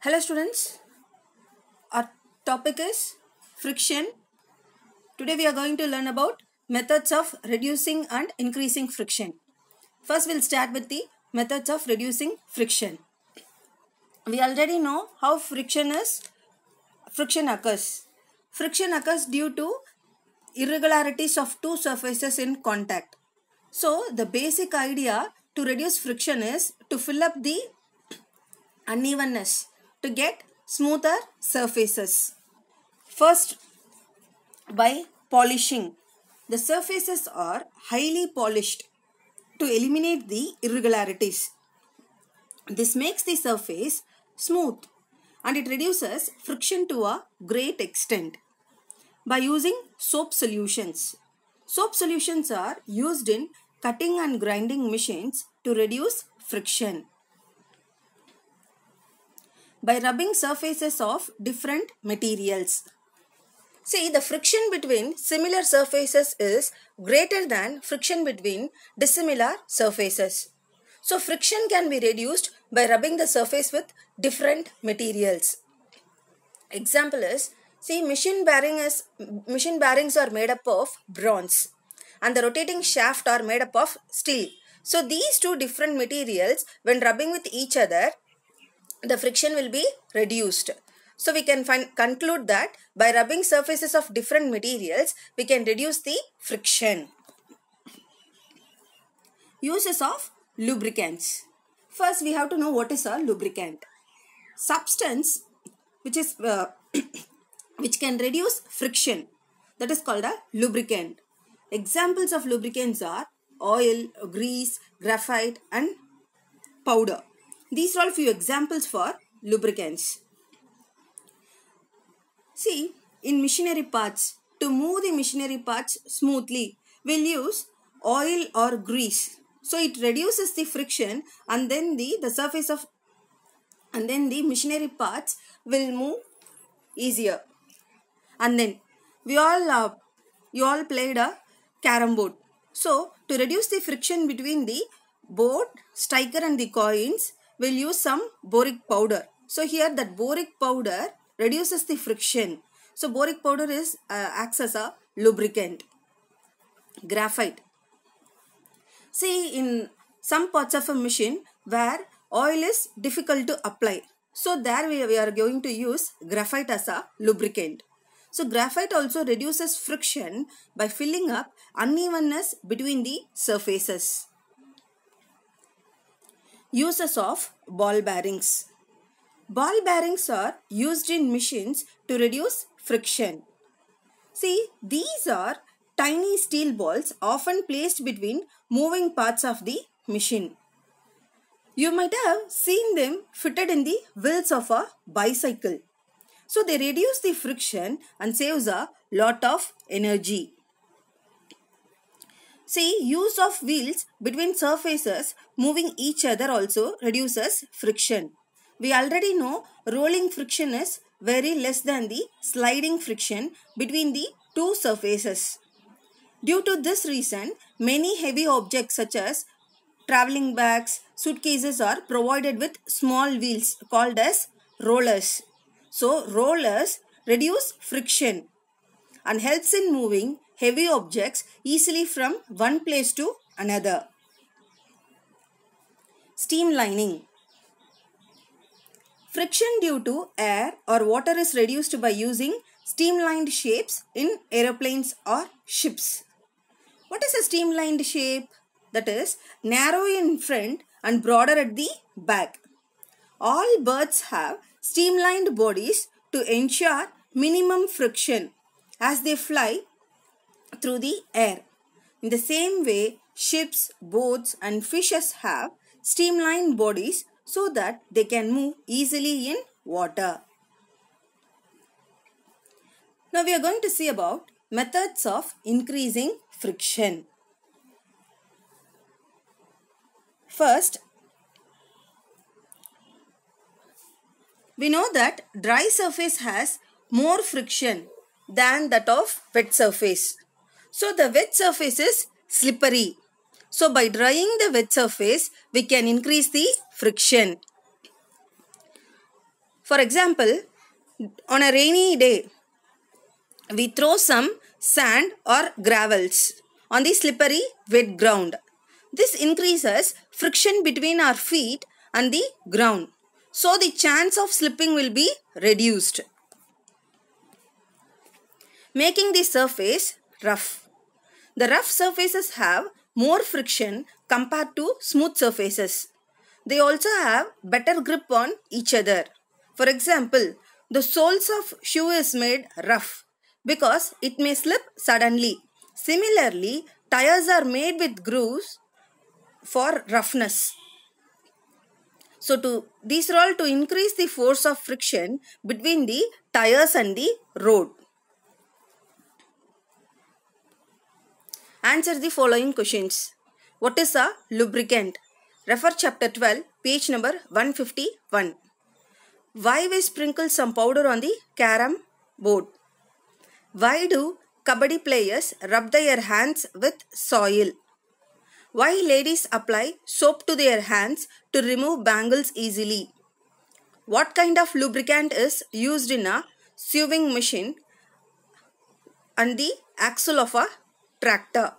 Hello students, our topic is friction. Today we are going to learn about methods of reducing and increasing friction. First we'll start with the methods of reducing friction. We already know how friction occurs. Friction occurs due to irregularities of two surfaces in contact. So the basic idea to reduce friction is to fill up the unevenness to get smoother surfaces. First, by polishing. The surfaces are highly polished to eliminate the irregularities. This makes the surface smooth and it reduces friction to a great extent. By using soap solutions. Soap solutions are used in cutting and grinding machines to reduce friction. By rubbing surfaces of different materials. See, the friction between similar surfaces is greater than friction between dissimilar surfaces. So, friction can be reduced by rubbing the surface with different materials. Example is, see, machine bearings are made up of bronze and the rotating shaft are made up of steel. So, these two different materials, when rubbing with each other, the friction will be reduced. So we can conclude that by rubbing surfaces of different materials, we can reduce the friction. Uses of lubricants. First, we have to know what is a lubricant. Substance which is which can reduce friction. That is called a lubricant. Examples of lubricants are oil, grease, graphite, and powder. These are all few examples for lubricants. See, in machinery parts, to move the machinery parts smoothly, we'll use oil or grease. So it reduces the friction and then the machinery parts will move easier. And then you all played a carom board. So to reduce the friction between the board, striker and the coins, we'll use some boric powder. So here that boric powder reduces the friction. So boric powder acts as a lubricant. Graphite. See, in some parts of a machine where oil is difficult to apply. So there we are going to use graphite as a lubricant. So graphite also reduces friction by filling up unevenness between the surfaces. Uses of ball bearings. Ball bearings are used in machines to reduce friction. See, these are tiny steel balls often placed between moving parts of the machine. You might have seen them fitted in the wheels of a bicycle. So they reduce the friction and saves a lot of energy. See, use of wheels between surfaces moving each other also reduces friction. We already know rolling friction is very less than the sliding friction between the two surfaces. Due to this reason, many heavy objects such as traveling bags, suitcases are provided with small wheels called as rollers. So, rollers reduce friction and helps in moving heavy objects easily from one place to another. Streamlining. Friction due to air or water is reduced by using streamlined shapes in aeroplanes or ships. What is a streamlined shape? That is narrow in front and broader at the back. All birds have streamlined bodies to ensure minimum friction as they fly through the air. In the same way, ships, boats and fishes have streamlined bodies so that they can move easily in water. Now we are going to see about methods of increasing friction. First, we know that dry surface has more friction than that of wet surface. So the wet surface is slippery. So by drying the wet surface, we can increase the friction. For example, on a rainy day, we throw some sand or gravels on the slippery wet ground. This increases friction between our feet and the ground. So the chance of slipping will be reduced, making the surface rough. The rough surfaces have more friction compared to smooth surfaces. They also have better grip on each other. For example, the soles of shoe is made rough because it may slip suddenly. Similarly, tires are made with grooves for roughness. So these are all to increase the force of friction between the tires and the road. Answer the following questions. What is a lubricant? Refer chapter 12, page number 151. Why we sprinkle some powder on the carom board? Why do kabaddi players rub their hands with soil? Why ladies apply soap to their hands to remove bangles easily? What kind of lubricant is used in a sewing machine and the axle of a tractor?